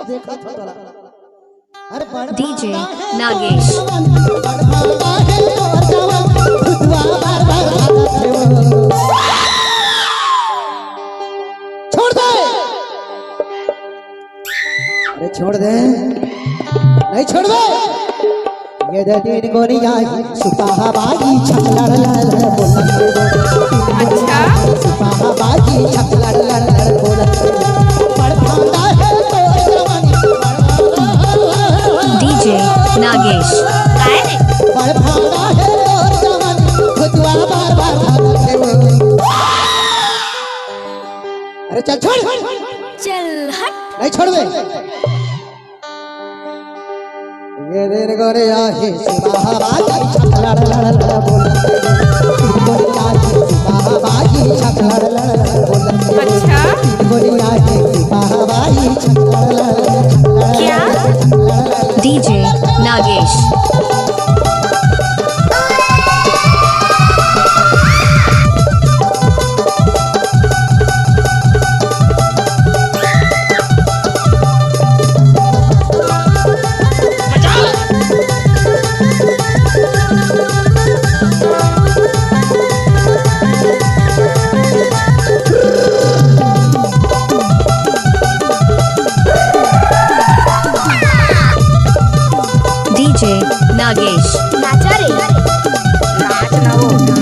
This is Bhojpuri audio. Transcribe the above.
देखा था तोरा अरे डीजे नागेश छोड़ दे अरे छोड़ दे नहीं छोड़ दे ये दे तीन गोलियां सुपहा बाजी छकलड़ लड़ बोलत अच्छा सुपहा बाजी छकलड़ लड़ बोलत पड़ भांदा है तो जवानी डीजे नागेश काय रे पड़ भांदा है तो जवानी खुदवा बार बार भागते वो अरे चल छोड़ चल हट नहीं छोड़ दे ये दिन गोरे आही सुबह बाजी छकलड़ लड़ बोलते गोरे आही सुबह बाजी छकलड़ लड़ बोलते अच्छा गोरे आही सुबह बाजी छकलड़ लड़ क्या डीजे नागेश डीजे नागेश नाचा रे नाच ना वो